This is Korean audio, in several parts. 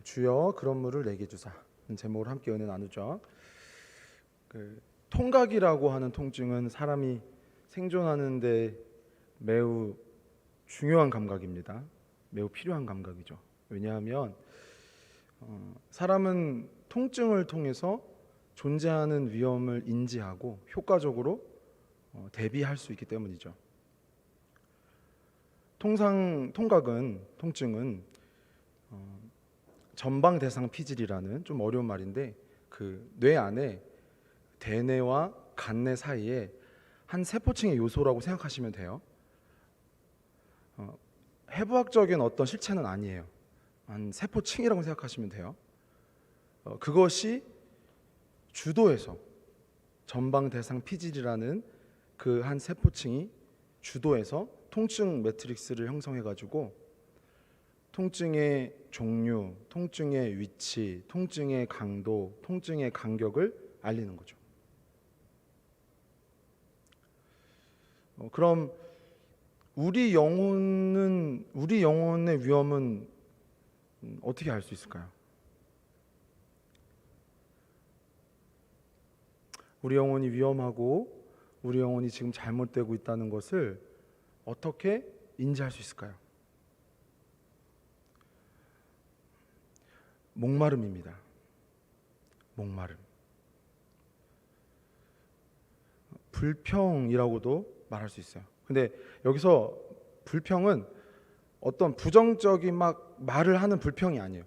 주여 그런 물을 내게 주사 제목으로 함께 은혜 나누죠. 통각이라고 하는 통증은 사람이 생존하는데 매우 중요한 감각입니다. 매우 필요한 감각이죠. 왜냐하면 사람은 통증을 통해서 존재하는 위험을 인지하고 효과적으로 대비할 수 있기 때문이죠. 통증은 전방 대상 피질이라는 좀 어려운 말인데 그 뇌 안에 대뇌와 간뇌 사이에 한 세포층의 요소라고 생각하시면 돼요. 해부학적인 어떤 실체는 아니에요. 한 세포층이라고 생각하시면 돼요. 그것이 주도해서 전방 대상 피질이라는 그 한 세포층이 주도해서 통증 매트릭스를 형성해 가지고 통증의 종류, 통증의 위치, 통증의 강도, 통증의 간격을 알리는 거죠. 그럼 우리 영혼의 위험은 어떻게 알 수 있을까요? 우리 영혼이 위험하고 우리 영혼이 지금 잘못되고 있다는 것을 어떻게 인지할 수 있을까요? 목마름입니다. 목마름. 불평이라고도 말할 수 있어요. 근데 여기서 불평은 어떤 부정적인 말을 하는 불평이 아니에요.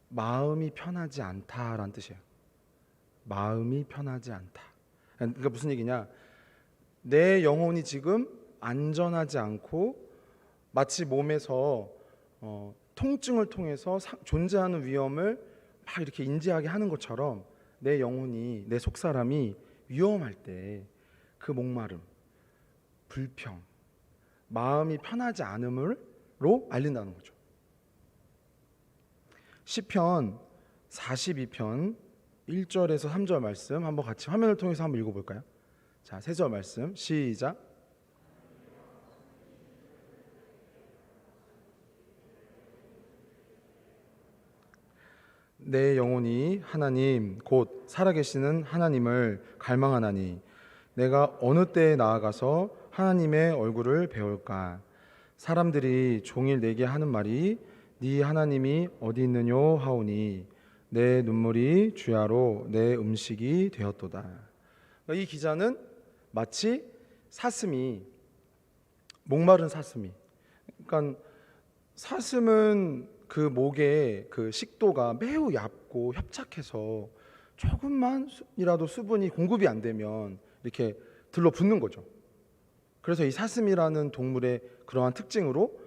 마음이 편하지 않다라는 뜻이에요. 마음이 편하지 않다. 그러니까 무슨 얘기냐? 내 영혼이 지금 안전하지 않고 마치 몸에서 통증을 통해서 존재하는 위험을 막 이렇게 인지하게 하는 것처럼 내 영혼이, 내 속사람이 위험할 때 그 목마름, 불평, 마음이 편하지 않음으로 알린다는 거죠. 시편 42편 1절에서 3절 말씀 한번 같이 화면을 통해서 한번 읽어볼까요? 자, 3절 말씀 시작. 내 영혼이 하나님 곧 살아계시는 하나님을 갈망하나니 내가 어느 때에 나아가서 하나님의 얼굴을 배울까? 사람들이 종일 내게 하는 말이 네 하나님이 어디 있느뇨 하오니 내 눈물이 주야로 내 음식이 되었도다. 이 기자는 마치 목마른 사슴이, 그러니까 사슴은 그 목에 그 식도가 매우 얇고 협착해서 조금만이라도 수분이 공급이 안 되면 이렇게 들러붙는 거죠. 그래서 이 사슴이라는 동물의 그러한 특징으로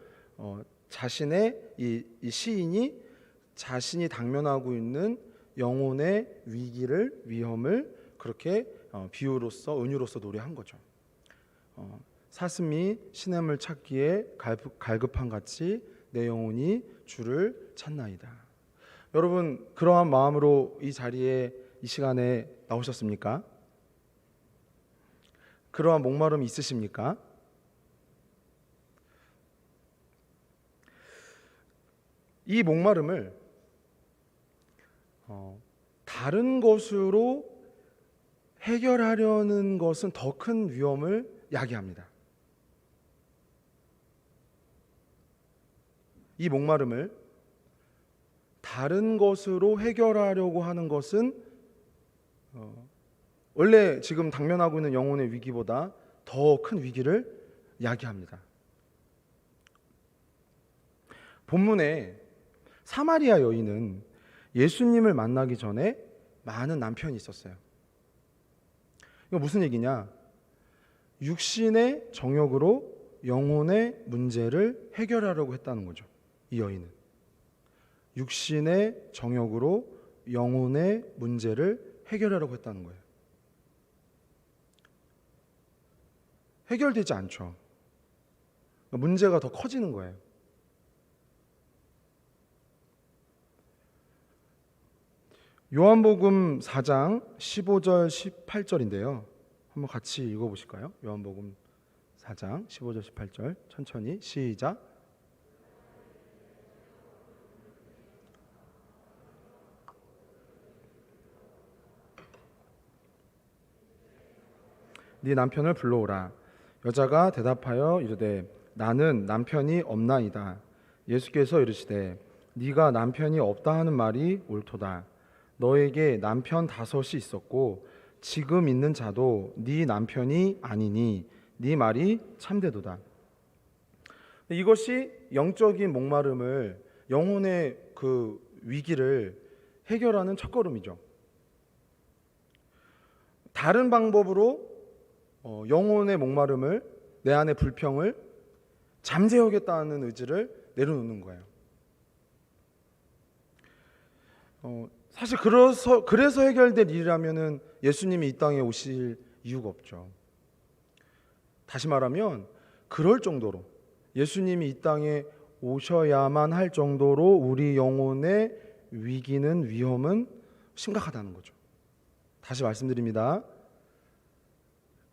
자신의 이 시인이 자신이 당면하고 있는 영혼의 위험을 그렇게 비유로서 은유로서 노래한 거죠. 사슴이 시냇물 찾기에 갈급한 같이 내 영혼이 주를 찾나이다. 여러분 그러한 마음으로 이 자리에 이 시간에 나오셨습니까? 그러한 목마름이 있으십니까? 이 목마름을 다른 것으로 해결하려는 것은 더 큰 위험을 야기합니다. 이 목마름을 다른 것으로 해결하려고 하는 것은 원래 지금 당면하고 있는 영혼의 위기보다 더 큰 위기를 야기합니다. 본문에 사마리아 여인은 예수님을 만나기 전에 많은 남편이 있었어요. 이거 무슨 얘기냐? 육신의 정욕으로 영혼의 문제를 해결하려고 했다는 거죠. 이 여인은 육신의 정욕으로 영혼의 문제를 해결하려고 했다는 거예요. 해결되지 않죠. 문제가 더 커지는 거예요. 요한복음 4장 15절 18절인데요. 한번 같이 읽어보실까요? 요한복음 4장 15절 18절 천천히 시작. 네 남편을 불러오라. 여자가 대답하여 이르되 나는 남편이 없나이다. 예수께서 이르시되 네가 남편이 없다 하는 말이 옳도다. 너에게 남편 5이 있었고 지금 있는 자도 네 남편이 아니니 네 말이 참되도다. 이것이 영적인 목마름을, 영혼의 그 위기를 해결하는 첫걸음이죠. 다른 방법으로 영혼의 목마름을, 내 안의 불평을 잠재우겠다는 의지를 내려놓는 거예요. 사실 그래서 해결될 일이라면은 예수님이 이 땅에 오실 이유가 없죠. 다시 말하면 그럴 정도로 예수님이 이 땅에 오셔야만 할 정도로 우리 영혼의 위기는, 위험은 심각하다는 거죠. 다시 말씀드립니다.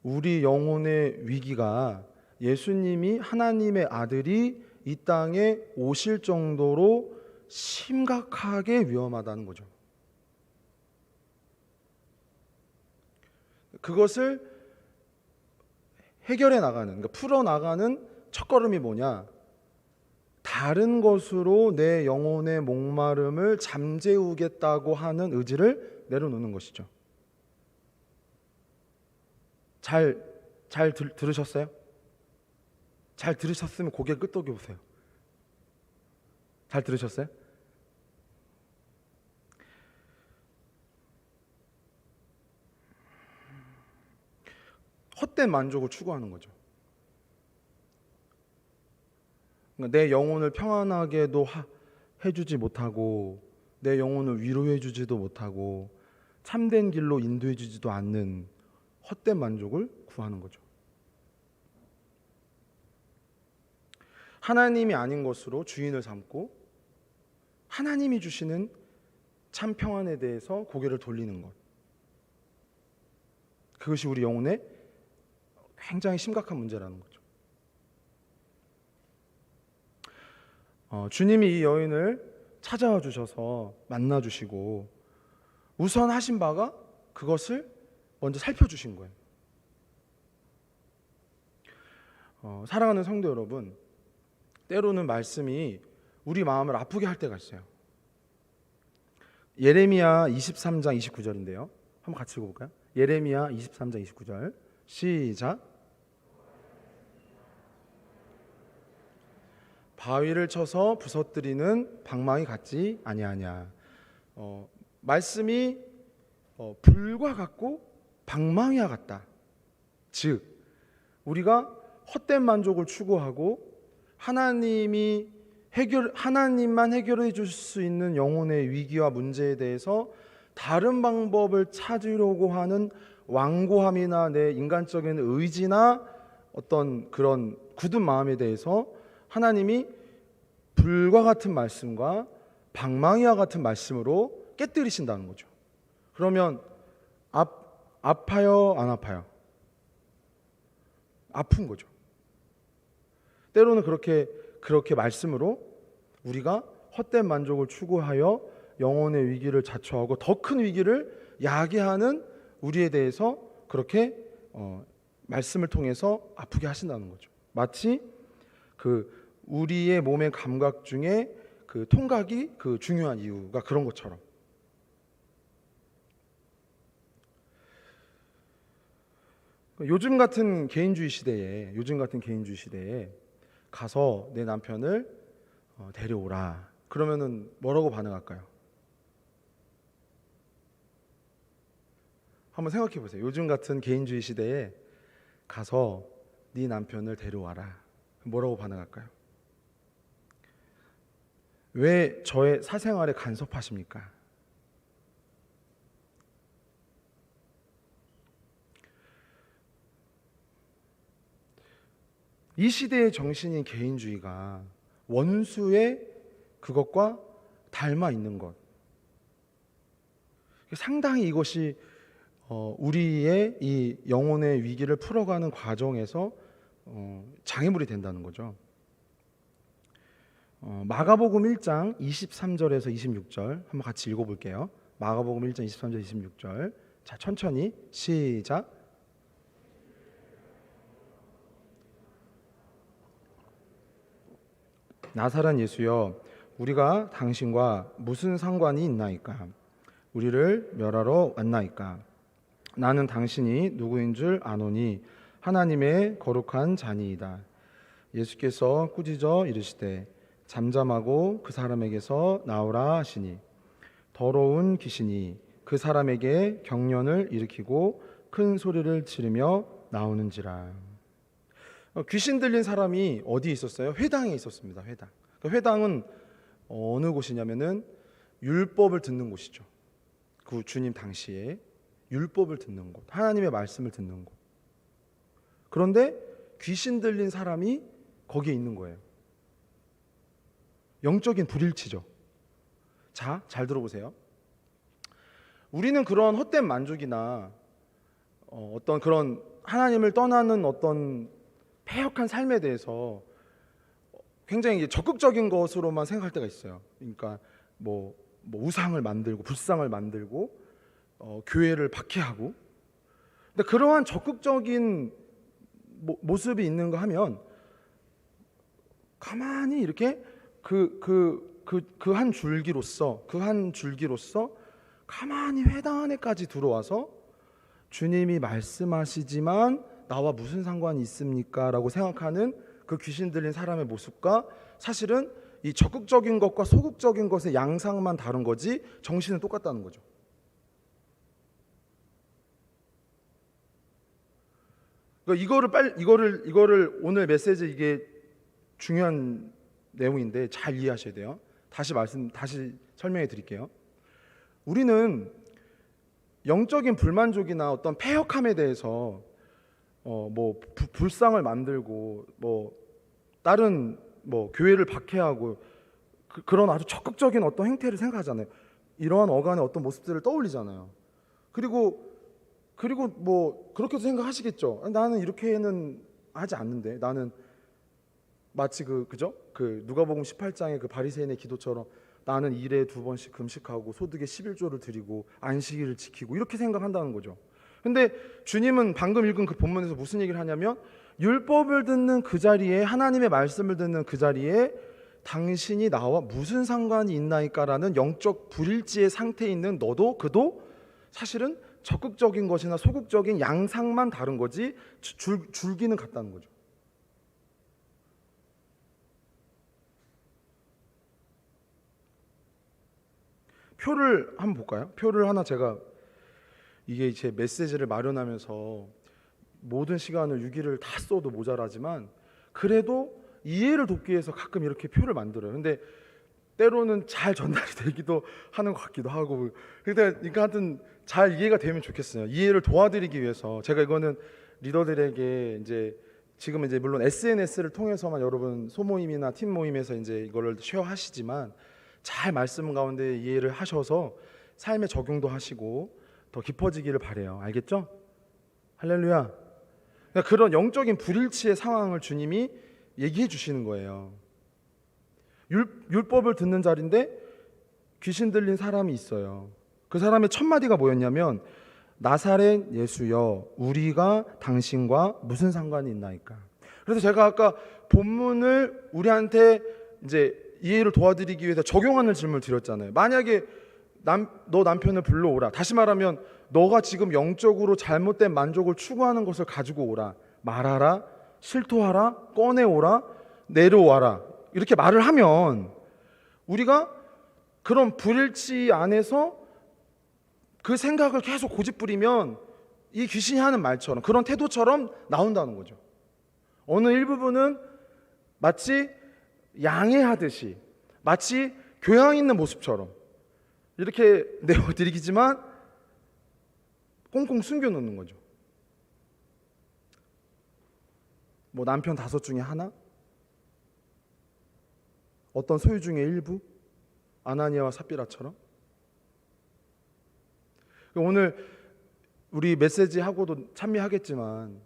우리 영혼의 위기가 예수님이, 하나님의 아들이 이 땅에 오실 정도로 심각하게 위험하다는 거죠. 그것을 해결해 나가는, 그러니까 풀어 나가는 첫걸음이 뭐냐? 다른 것으로 내 영혼의 목마름을 잠재우겠다고 하는 의지를 내려놓는 것이죠. 잘 들으셨어요? 잘 들으셨으면 고개 끄덕여 보세요. 잘 들으셨어요? 헛된 만족을 추구하는 거죠. 그러니까 내 영혼을 평안하게도 해주지 못하고, 내 영혼을 위로해주지도 못하고, 참된 길로 인도해주지도 않는 헛된 만족을 구하는 거죠. 하나님이 아닌 것으로 주인을 삼고 하나님이 주시는 참 평안에 대해서 고개를 돌리는 것, 그것이 우리 영혼의 굉장히 심각한 문제라는 거죠. 주님이 이 여인을 찾아와 주셔서 만나 주시고 우선 하신 바가 그것을 먼저 살펴주신 거예요. 사랑하는 성도 여러분, 때로는 말씀이 우리 마음을 아프게 할 때가 있어요. 예레미야 23장 29절인데요. 한번 같이 읽어볼까요? 예레미야 23장 29절 시작. 바위를 쳐서 부서뜨리는 방망이 같지 아니하냐. 말씀이 불과 같고 방망이와 같다. 즉 우리가 헛된 만족을 추구하고 하나님만 해결해 줄 수 있는 영혼의 위기와 문제에 대해서 다른 방법을 찾으려고 하는 완고함이나 내 인간적인 의지나 어떤 그런 굳은 마음에 대해서 하나님이 불과 같은 말씀과 방망이와 같은 말씀으로 깨뜨리신다는 거죠. 그러면 아파요, 안 아파요? 아픈 거죠. 때로는 그렇게 말씀으로 우리가 헛된 만족을 추구하여 영혼의 위기를 자초하고 더 큰 위기를 야기하는 우리에 대해서 그렇게 말씀을 통해서 아프게 하신다는 거죠. 마치 우리의 몸의 감각 중에 통각이 중요한 이유가 그런 것처럼. 요즘 같은 개인주의 시대에 가서 내 남편을 데려오라. 그러면은 뭐라고 반응할까요? 한번 생각해 보세요. 요즘 같은 개인주의 시대에 가서 네 남편을 데려와라. 뭐라고 반응할까요? 왜 저의 사생활에 간섭하십니까? 이 시대의 정신인 개인주의가 원수의 그것과 닮아 있는 것, 상당히 이것이 우리의 이 영혼의 위기를 풀어가는 과정에서 장애물이 된다는 거죠. 마가복음 1장 23절에서 26절 한번 같이 읽어볼게요. 마가복음 1장 23절 26절. 자, 천천히 시작. 나사렛 예수여, 우리가 당신과 무슨 상관이 있나이까? 우리를 멸하러 왔나이까? 나는 당신이 누구인 줄 아노니 하나님의 거룩한 자니이다. 예수께서 꾸짖어 이르시되 잠잠하고 그 사람에게서 나오라 하시니 더러운 귀신이 그 사람에게 경련을 일으키고 큰 소리를 지르며 나오는지라. 귀신 들린 사람이 어디에 있었어요? 회당에 있었습니다. 회당. 회당은 어느 곳이냐면은 율법을 듣는 곳이죠. 그 주님 당시에 율법을 듣는 곳, 하나님의 말씀을 듣는 곳. 그런데 귀신 들린 사람이 거기에 있는 거예요. 영적인 불일치죠. 자, 잘 들어보세요. 우리는 그런 헛된 만족이나 어떤 그런 하나님을 떠나는 어떤 패역한 삶에 대해서 굉장히 적극적인 것으로만 생각할 때가 있어요. 그러니까 뭐 우상을 만들고 불상을 만들고 교회를 박해하고. 근데 그러한 적극적인 모습이 있는가 하면 가만히 이렇게 그 한 줄기로서 가만히 회당 안에까지 들어와서 주님이 말씀하시지만 나와 무슨 상관이 있습니까? 라고 생각하는 그 귀신 들린 사람의 모습과 사실은 이 적극적인 것과 소극적인 것의 양상만 다른 거지 정신은 똑같다는 거죠. 그러니까 이거를 오늘 메시지 이게 중요한 내용인데 잘 이해하셔야 돼요. 다시 설명해 드릴게요. 우리는 영적인 불만족이나 어떤 패역함에 대해서 불상을 만들고 다른 교회를 박해하고 그런 아주 적극적인 어떤 행태를 생각하잖아요. 이러한 어간의 어떤 모습들을 떠올리잖아요. 그리고 그렇게도 생각하시겠죠. 나는 이렇게는 하지 않는데, 나는 마치 그죠? 누가복음 18장의 그 바리새인의 기도처럼 나는 일에 2번씩 금식하고 소득의 11조를 드리고 안식일을 지키고 이렇게 생각한다는 거죠. 근데 주님은 방금 읽은 그 본문에서 무슨 얘기를 하냐면 율법을 듣는 그 자리에, 하나님의 말씀을 듣는 그 자리에 당신이 나와 무슨 상관이 있나이까라는 영적 불일치의 상태에 있는 너도 그도 사실은 적극적인 것이나 소극적인 양상만 다른 거지 줄기는 같다는 거죠. 표를 한번 볼까요? 표를 하나 제가 이게 제 메시지를 마련하면서 모든 시간을 6일을 다 써도 모자라지만 그래도 이해를 돕기 위해서 가끔 이렇게 표를 만들어요. 근데 때로는 잘 전달이 되기도 하는 것 같기도 하고, 그러니까 하여튼 잘 이해가 되면 좋겠어요. 이해를 도와드리기 위해서 제가 이거는 리더들에게 지금 물론 SNS를 통해서만 여러분 소모임이나 팀 모임에서 이거를 쉐어하시지만 잘 말씀 가운데 이해를 하셔서 삶에 적용도 하시고 더 깊어지기를 바래요. 알겠죠? 할렐루야. 그러니까 그런 영적인 불일치의 상황을 주님이 얘기해 주시는 거예요. 율법을 듣는 자리인데 귀신 들린 사람이 있어요. 그 사람의 첫 마디가 뭐였냐면 나사렛 예수여, 우리가 당신과 무슨 상관이 있나이까. 그래서 제가 아까 본문을 우리한테 이해를 도와드리기 위해서 적용하는 질문을 드렸잖아요. 만약에 너 남편을 불러오라. 다시 말하면 너가 지금 영적으로 잘못된 만족을 추구하는 것을 가지고 오라. 말하라, 실토하라, 꺼내오라, 내려와라. 이렇게 말을 하면 우리가 그런 불일치 안에서 그 생각을 계속 고집부리면 이 귀신이 하는 말처럼, 그런 태도처럼 나온다는 거죠. 어느 일부분은 마치 양해하듯이, 마치 교양 있는 모습처럼 이렇게 내어드리기지만 꽁꽁 숨겨놓는 거죠. 남편 5 중에 하나? 어떤 소유 중의 일부? 아나니아와 삽비라처럼? 오늘 우리 메시지 하고도 참여하겠지만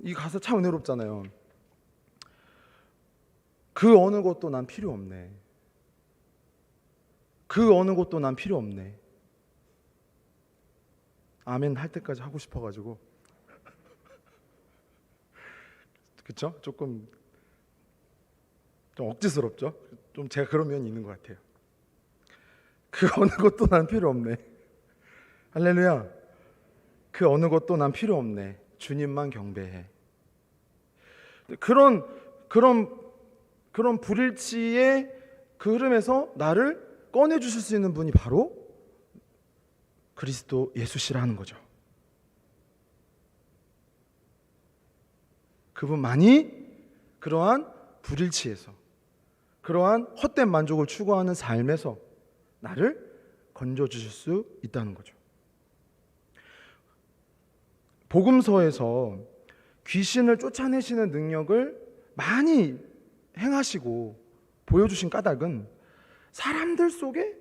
이 가사 참 은혜롭잖아요. 그 어느 것도 난 필요 없네. 그 어느 것도 난 필요 없네. 아멘 할 때까지 하고 싶어가지고 그쵸? 조금 좀 억지스럽죠? 좀 제가 그런 면이 있는 것 같아요. 그 어느 것도 난 필요 없네. 할렐루야. 그 어느 것도 난 필요 없네. 주님만 경배해. 그런 불일치의 그 흐름에서 나를 꺼내 주실 수 있는 분이 바로 그리스도 예수시라는 거죠. 그분만이 그러한 불일치에서, 그러한 헛된 만족을 추구하는 삶에서 나를 건져 주실 수 있다는 거죠. 복음서에서 귀신을 쫓아내시는 능력을 많이 행하시고 보여주신 까닭은 사람들 속에,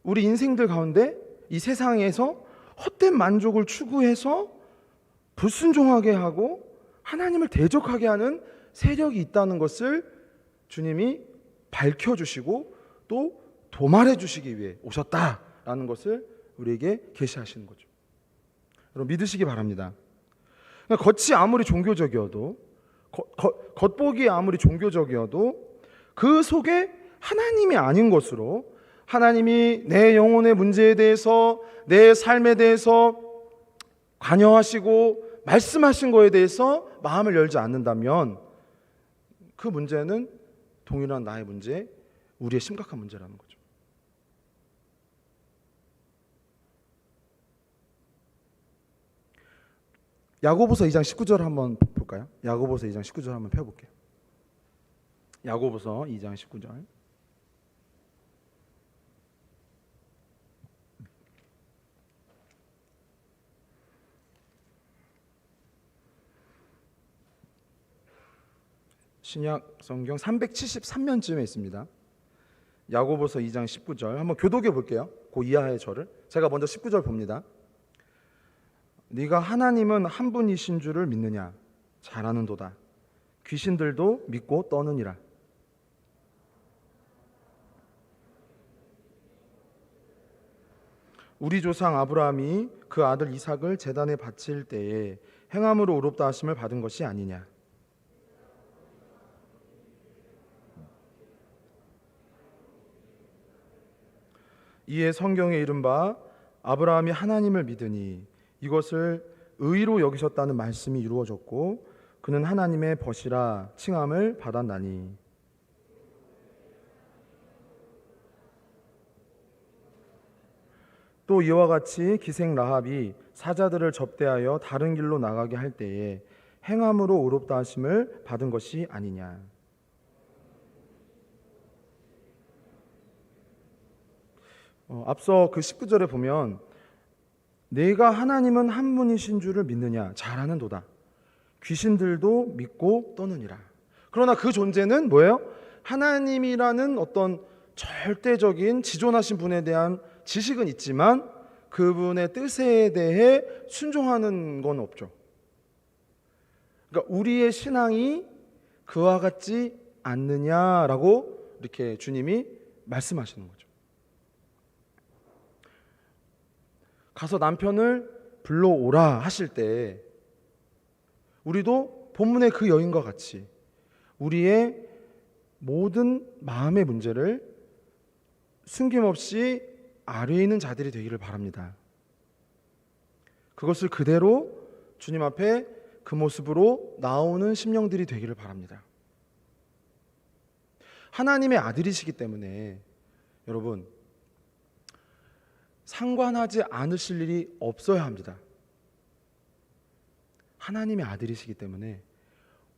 우리 인생들 가운데 이 세상에서 헛된 만족을 추구해서 불순종하게 하고 하나님을 대적하게 하는 세력이 있다는 것을 주님이 밝혀주시고 또 도말해 주시기 위해 오셨다라는 것을 우리에게 계시하시는 거죠. 여러분 믿으시기 바랍니다. 겉이 아무리 종교적이어도, 겉보기 아무리 종교적이어도 그 속에 하나님이 아닌 것으로, 하나님이 내 영혼의 문제에 대해서, 내 삶에 대해서 관여하시고 말씀하신 거에 대해서 마음을 열지 않는다면 그 문제는 동일한 나의 문제, 우리의 심각한 문제라는 거죠. 야고보서 2장 19절 한번 볼까요? 야고보서 2장 19절 한번 펴볼게요. 야고보서 2장 19절. 신약 성경 373면쯤에 있습니다. 야고보서 2장 19절 한번 교독해 볼게요. 그 이하의 절을 제가 먼저 19절 봅니다. 네가 하나님은 한 분이신 줄을 믿느냐? 잘 아는도다. 귀신들도 믿고 떠느니라. 우리 조상 아브라함이 그 아들 이삭을 제단에 바칠 때에 행함으로 의롭다 하심을 받은 것이 아니냐? 이에 성경에 이른바 아브라함이 하나님을 믿으니 이것을 의로 여기셨다는 말씀이 이루어졌고 그는 하나님의 벗이라 칭함을 받았나니. 또 이와 같이 기생 라합이 사자들을 접대하여 다른 길로 나가게 할 때에 행함으로 의롭다 하심을 받은 것이 아니냐. 앞서 그 19절에 보면 내가 하나님은 한 분이신 줄을 믿느냐? 잘 아는도다. 귀신들도 믿고 떠느니라. 그러나 그 존재는 뭐예요? 하나님이라는 어떤 절대적인 지존하신 분에 대한 지식은 있지만 그분의 뜻에 대해 순종하는 건 없죠. 그러니까 우리의 신앙이 그와 같지 않느냐라고 이렇게 주님이 말씀하시는 거죠. 가서 남편을 불러오라 하실 때 우리도 본문의 그 여인과 같이 우리의 모든 마음의 문제를 숨김없이 아뢰에 있는 자들이 되기를 바랍니다. 그것을 그대로 주님 앞에 그 모습으로 나오는 심령들이 되기를 바랍니다. 하나님의 아들이시기 때문에 여러분 상관하지 않으실 일이 없어야 합니다. 하나님의 아들이시기 때문에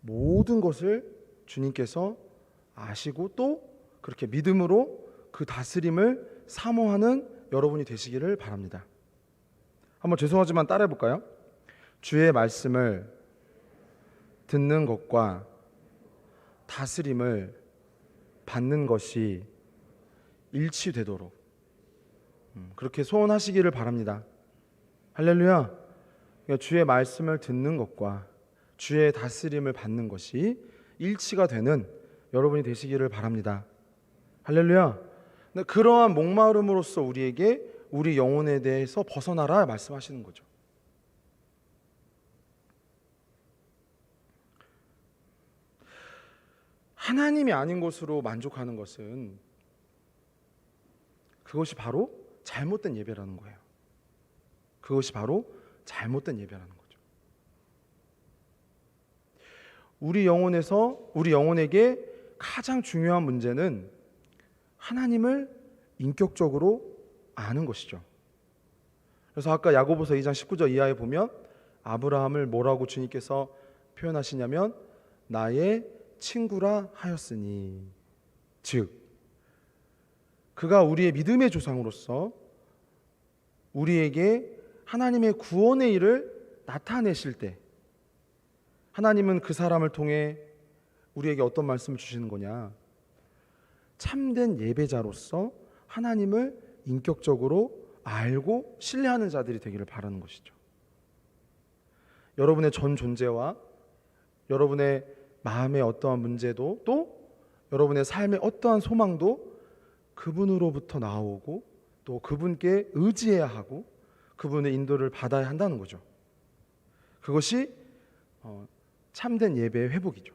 모든 것을 주님께서 아시고 또 그렇게 믿음으로 그 다스림을 사모하는 여러분이 되시기를 바랍니다. 한번 죄송하지만 따라해 볼까요? 주의 말씀을 듣는 것과 다스림을 받는 것이 일치되도록 그렇게 소원하시기를 바랍니다. 할렐루야. 그러니까 주의 말씀을 듣는 것과 주의 다스림을 받는 것이 일치가 되는 여러분이 되시기를 바랍니다. 할렐루야. 그러한 목마름으로써 우리에게 우리 영혼에 대해서 벗어나라 말씀하시는 거죠. 하나님이 아닌 것으로 만족하는 것은 그것이 바로 잘못된 예배라는 거예요. 그것이 바로 잘못된 예배라는 거죠. 우리 영혼에게 가장 중요한 문제는 하나님을 인격적으로 아는 것이죠. 그래서 아까 야고보서 2장 19절 이하에 보면 아브라함을 뭐라고 주님께서 표현하시냐면 나의 친구라 하였으니, 즉 그가 우리의 믿음의 조상으로서 우리에게 하나님의 구원의 일을 나타내실 때 하나님은 그 사람을 통해 우리에게 어떤 말씀을 주시는 거냐? 참된 예배자로서 하나님을 인격적으로 알고 신뢰하는 자들이 되기를 바라는 것이죠. 여러분의 전 존재와 여러분의 마음의 어떠한 문제도 또 여러분의 삶의 어떠한 소망도 그분으로부터 나오고 또 그분께 의지해야 하고 그분의 인도를 받아야 한다는 거죠. 그것이 참된 예배의 회복이죠.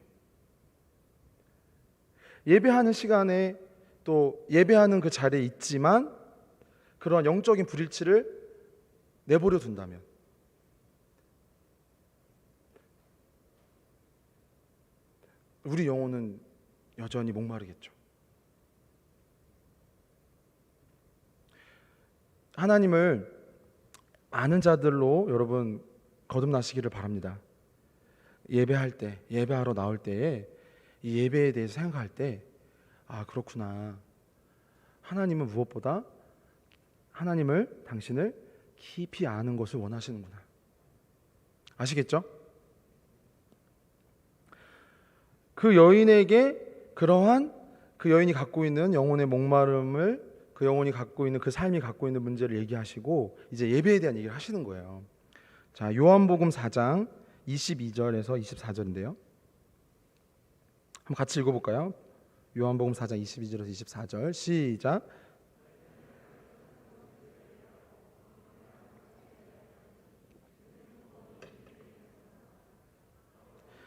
예배하는 시간에 또 예배하는 그 자리에 있지만 그러한 영적인 불일치를 내버려 둔다면 우리 영혼은 여전히 목마르겠죠. 하나님을 아는 자들로 여러분 거듭나시기를 바랍니다. 예배할 때, 예배하러 나올 때에 이 예배에 대해서 생각할 때 그렇구나. 하나님은 무엇보다 당신을 깊이 아는 것을 원하시는구나. 아시겠죠? 그 여인에게 그러한 그 여인이 갖고 있는 영혼의 목마름을 그 영혼이 갖고 있는 그 삶이 갖고 있는 문제를 얘기하시고 이제 예배에 대한 얘기를 하시는 거예요. 자, 요한복음 4장 22절에서 24절인데요. 한번 같이 읽어볼까요? 요한복음 4장 22절에서 24절 시작.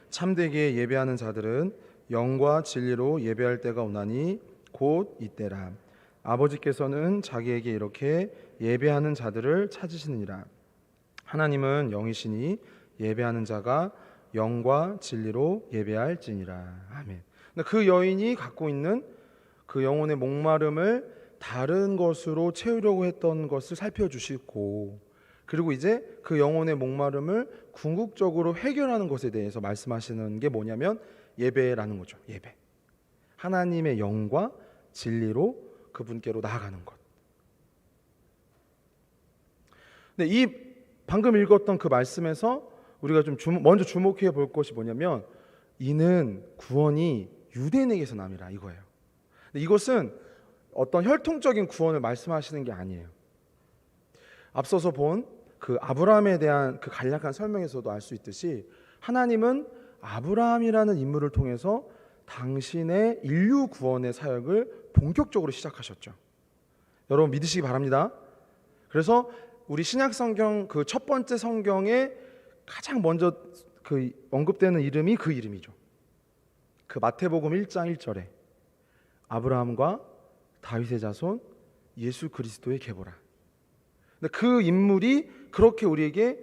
참되게 예배하는 자들은 영과 진리로 예배할 때가 오나니 곧 이때라. 아버지께서는 자기에게 이렇게 예배하는 자들을 찾으시느니라. 하나님은 영이시니 예배하는 자가 영과 진리로 예배할지니라. 아멘. 그 여인이 갖고 있는 그 영혼의 목마름을 다른 것으로 채우려고 했던 것을 살펴주시고, 그리고 이제 그 영혼의 목마름을 궁극적으로 해결하는 것에 대해서 말씀하시는 게 뭐냐면 예배라는 거죠. 예배. 하나님의 영과 진리로 그분께로 나아가는 것. 근데 이 방금 읽었던 그 말씀에서 우리가 좀 먼저 주목해 볼 것이 뭐냐면 이는 구원이 유대인에게서 남이라 이거예요. 근데 이것은 어떤 혈통적인 구원을 말씀하시는 게 아니에요. 앞서서 본 그 아브라함에 대한 그 간략한 설명에서도 알 수 있듯이 하나님은 아브라함이라는 인물을 통해서 당신의 인류 구원의 사역을 본격적으로 시작하셨죠. 여러분 믿으시기 바랍니다. 그래서 우리 신약 성경 그 첫 번째 성경에 가장 먼저 그 언급되는 이름이 그 이름이죠. 그 마태복음 1장 1절에 아브라함과 다윗의 자손 예수 그리스도의 계보라. 그 인물이 그렇게 우리에게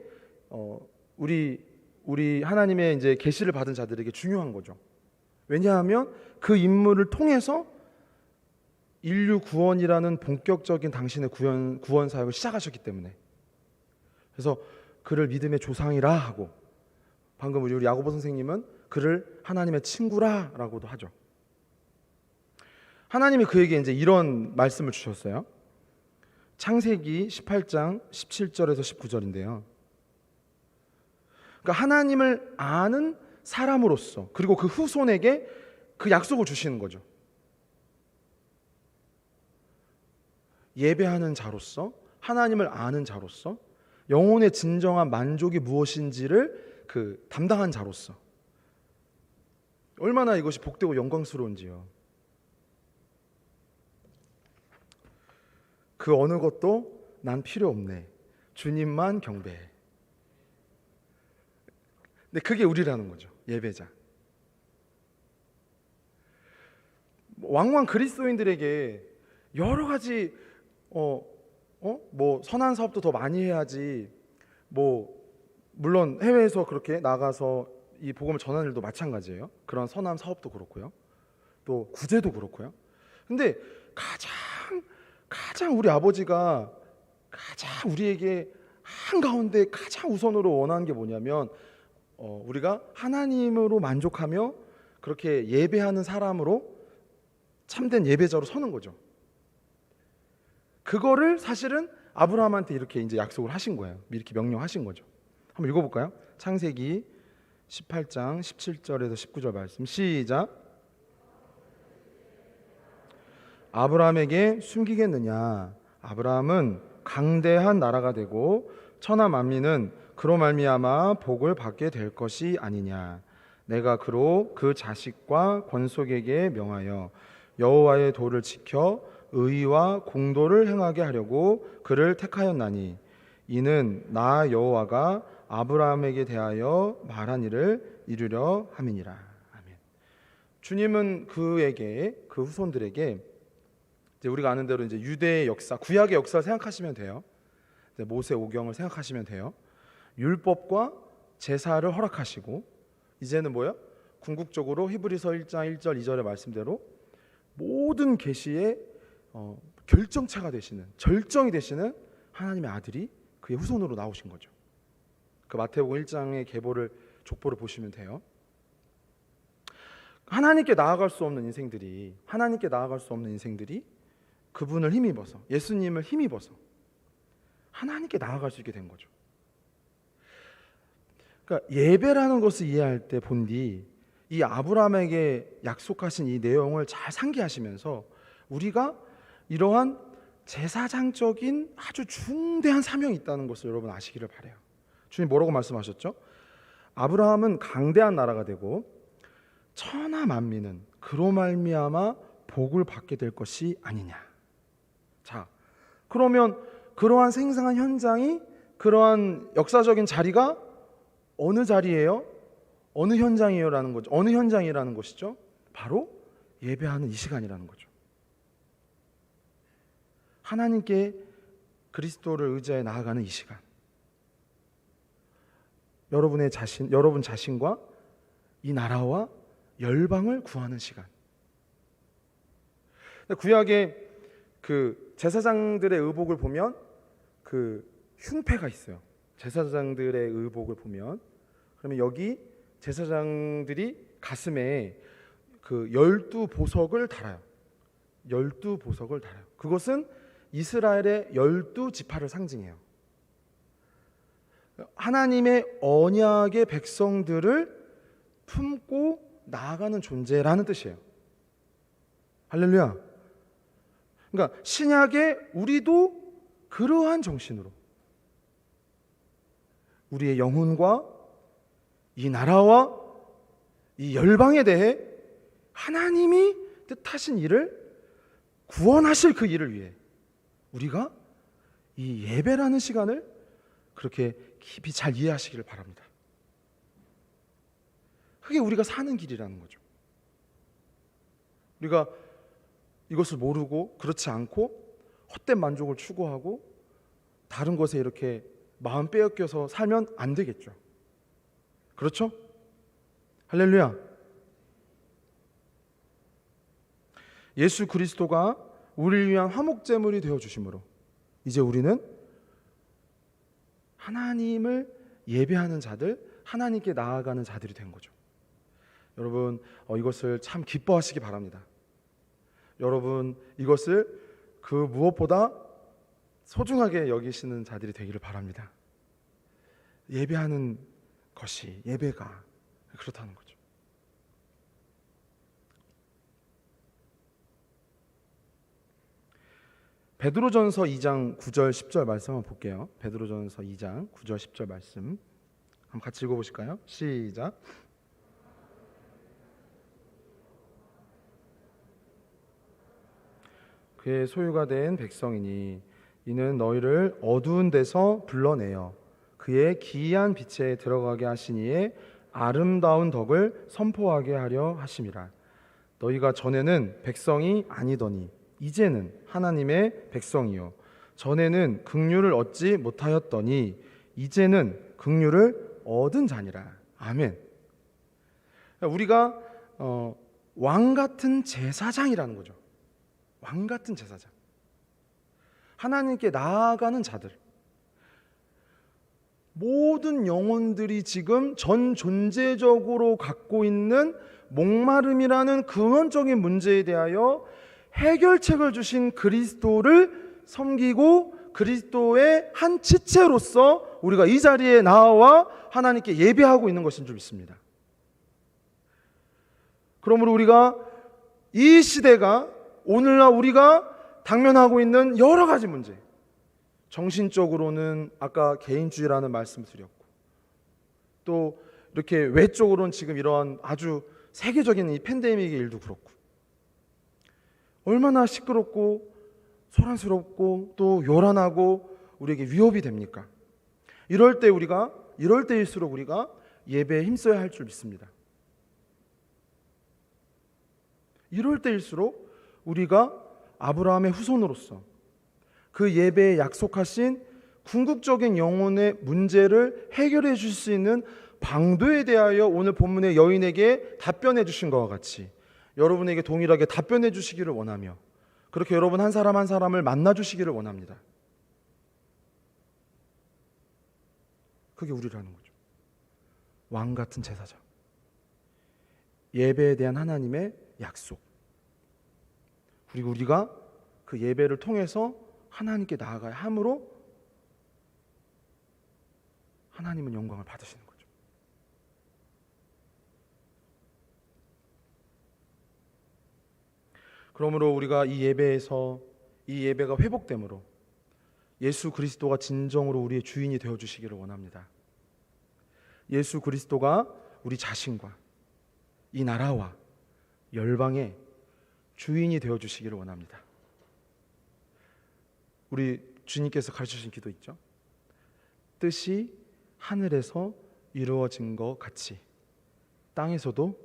우리 하나님의 이제 계시를 받은 자들에게 중요한 거죠. 왜냐하면 그 인물을 통해서 인류 구원이라는 본격적인 당신의 구원 사역을 시작하셨기 때문에. 그래서 그를 믿음의 조상이라 하고 방금 우리 야고보 선생님은 그를 하나님의 친구라라고도 하죠. 하나님이 그에게 이제 이런 말씀을 주셨어요. 창세기 18장 17절에서 19절인데요. 그러니까 하나님을 아는 사람으로서 그리고 그 후손에게 그 약속을 주시는 거죠. 예배하는 자로서 하나님을 아는 자로서 영혼의 진정한 만족이 무엇인지를 그 담당한 자로서 얼마나 이것이 복되고 영광스러운지요. 그 어느 것도 난 필요 없네. 주님만 경배해. 근데 그게 우리라는 거죠. 예배자. 왕왕 그리스도인들에게 여러 가지 뭐 선한 사업도 더 많이 해야지, 뭐 물론 해외에서 그렇게 나가서 이 복음을 전하는 일도 마찬가지예요. 그런 선한 사업도 그렇고요, 또 구제도 그렇고요. 근데 가장 우리 아버지가 가장 우리에게 한가운데 가장 우선으로 원하는 게 뭐냐면 우리가 하나님으로 만족하며 그렇게 예배하는 사람으로 참된 예배자로 서는 거죠. 그거를 사실은 아브라함한테 이렇게 이제 약속을 하신 거예요. 이렇게 명령하신 거죠. 한번 읽어볼까요? 창세기 18장 17절에서 19절 말씀 시작. 아브라함에게 숨기겠느냐? 아브라함은 강대한 나라가 되고 천하 만민은 그로 말미암아 복을 받게 될 것이 아니냐. 내가 그로 그 자식과 권속에게 명하여 여호와의 도를 지켜 의와 공도를 행하게 하려고 그를 택하였나니 이는 나 여호와가 아브라함에게 대하여 말한 일을 이루려 함이니라. 아멘. 주님은 그에게, 그 후손들에게 이제 우리가 아는 대로 이제 유대의 역사, 구약의 역사를 생각하시면 돼요. 모세 오경을 생각하시면 돼요. 율법과 제사를 허락하시고 이제는 뭐야? 궁극적으로 히브리서 1장 1절 2절의 말씀대로 모든 계시의 결정체가 되시는, 절정이 되시는 하나님의 아들이 그의 후손으로 나오신 거죠. 그 마태복음 1장의 족보를 보시면 돼요. 하나님께 나아갈 수 없는 인생들이, 그분을 힘입어서, 예수님을 힘입어서 하나님께 나아갈 수 있게 된 거죠. 그러니까 예배라는 것을 이해할 때 본디 이 아브라함에게 약속하신 이 내용을 잘 상기하시면서 우리가 이러한 제사장적인 아주 중대한 사명이 있다는 것을 여러분 아시기를 바라요. 주님 뭐라고 말씀하셨죠? 아브라함은 강대한 나라가 되고 천하 만민은 그로 말미암아 복을 받게 될 것이 아니냐. 자, 그러면 그러한 생생한 현장이, 그러한 역사적인 자리가 어느 자리예요? 어느 현장이에요라는 거죠. 어느 현장이라는 것이죠? 바로 예배하는 이 시간이라는 거죠. 하나님께 그리스도를 의지해 나아가는 이 시간. 여러분 자신과 이 나라와 열방을 구하는 시간. 구약의 그 제사장들의 의복을 보면 그 흉패가 있어요. 제사장들의 의복을 보면, 그러면 여기 제사장들이 가슴에 그 12보석을 달아요. 12보석을 달아요. 그것은 이스라엘의 12지파를 상징해요. 하나님의 언약의 백성들을 품고 나아가는 존재라는 뜻이에요. 할렐루야. 그러니까 신약의 우리도 그러한 정신으로 우리의 영혼과 이 나라와 이 열방에 대해 하나님이 뜻하신 일을, 구원하실 그 일을 위해 우리가 이 예배라는 시간을 그렇게 깊이 잘 이해하시기를 바랍니다. 그게 우리가 사는 길이라는 거죠. 우리가 이것을 모르고 그렇지 않고 헛된 만족을 추구하고 다른 것에 이렇게 마음 빼앗겨서 살면 안 되겠죠. 그렇죠? 할렐루야. 예수 그리스도가 우리를 위한 화목제물이 되어주심으로 이제 우리는 하나님을 예배하는 자들, 하나님께 나아가는 자들이 된 거죠. 여러분 이것을 참 기뻐하시기 바랍니다. 여러분 이것을 그 무엇보다 소중하게 여기시는 자들이 되기를 바랍니다. 예배하는 것이, 예배가 그렇다는 거죠. 베드로전서 2장 9절 10절 말씀 한번 볼게요. 베드로전서 2장 9절 10절 말씀 한번 같이 읽어보실까요? 시작. 그의 소유가 된 백성이니 이는 너희를 어두운 데서 불러내어 그의 기이한 빛에 들어가게 하시니에 아름다운 덕을 선포하게 하려 하심이라. 너희가 전에는 백성이 아니더니 이제는 하나님의 백성이요 전에는 긍휼을 얻지 못하였더니 이제는 긍휼을 얻은 자니라. 아멘. 우리가 왕 같은 제사장이라는 거죠. 왕 같은 제사장. 하나님께 나아가는 자들. 모든 영혼들이 지금 전 존재적으로 갖고 있는 목마름이라는 근원적인 문제에 대하여 해결책을 주신 그리스도를 섬기고 그리스도의 한 지체로서 우리가 이 자리에 나와 하나님께 예배하고 있는 것인 줄 믿습니다. 그러므로 우리가 이 시대가 오늘날 우리가 당면하고 있는 여러 가지 문제, 정신적으로는 아까 개인주의라는 말씀을 드렸고, 또 이렇게 외적으로는 지금 이러한 아주 세계적인 이 팬데믹의 일도 그렇고, 얼마나 시끄럽고 소란스럽고 또 요란하고 우리에게 위협이 됩니까? 이럴 때일수록 우리가 예배에 힘써야 할 줄 믿습니다. 이럴 때일수록 우리가 아브라함의 후손으로서 그 예배에 약속하신 궁극적인 영혼의 문제를 해결해 주실 수 있는 방도에 대하여 오늘 본문의 여인에게 답변해 주신 것과 같이 여러분에게 동일하게 답변해 주시기를 원하며, 그렇게 여러분 한 사람 한 사람을 만나 주시기를 원합니다. 그게 우리라는 거죠. 왕 같은 제사장, 예배에 대한 하나님의 약속, 그리고 우리가 그 예배를 통해서 하나님께 나아가야 함으로 하나님은 영광을 받으시는 거죠. 그러므로 우리가 이 예배에서 이 예배가 회복됨으로 예수 그리스도가 진정으로 우리의 주인이 되어주시기를 원합니다. 예수 그리스도가 우리 자신과 이 나라와 열방의 주인이 되어주시기를 원합니다. 우리 주님께서 가르쳐주신 기도 있죠. 뜻이 하늘에서 이루어진 것 같이 땅에서도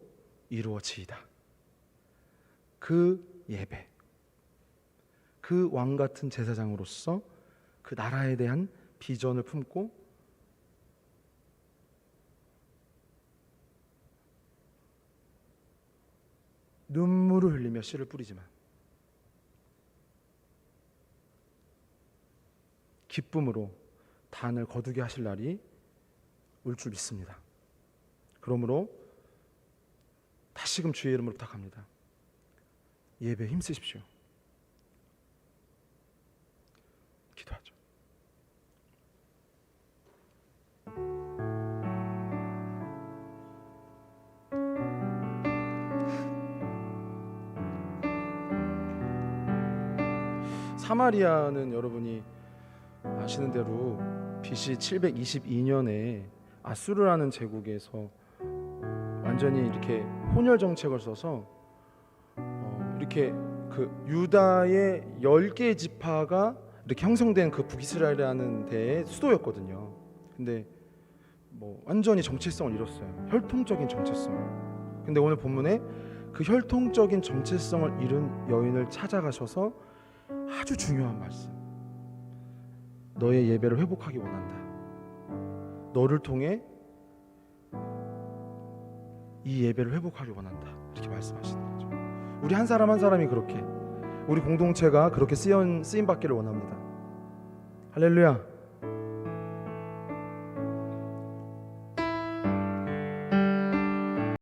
이루어지이다. 그 예배, 그 왕같은 제사장으로서 그 나라에 대한 비전을 품고 눈물을 흘리며 씨를 뿌리지만 기쁨으로 단을 거두게 하실 날이 올 줄 믿습니다. 그러므로 다시금 주의 이름으로 부탁합니다. 예배에 힘쓰십시오. 기도하죠. 사마리아는 여러분이 아시는 대로 BC 722년에 아수르라는 제국에서 완전히 이렇게 혼혈 정책을 써서 이렇게 그 유다의 10개의 지파가 이렇게 형성된 그 북이스라엘이라는 데의 수도였거든요. 근데 뭐 완전히 정체성을 잃었어요. 혈통적인 정체성. 근데 오늘 본문에 그 혈통적인 정체성을 잃은 여인을 찾아가셔서 아주 중요한 말씀. 너의 예배를 회복하기 원한다. 너를 통해 이 예배를 회복하기 원한다. 이렇게 말씀하시는 거죠. 우리 한 사람 한 사람이 그렇게, 우리 공동체가 그렇게 쓰임 받기를 원합니다. 할렐루야.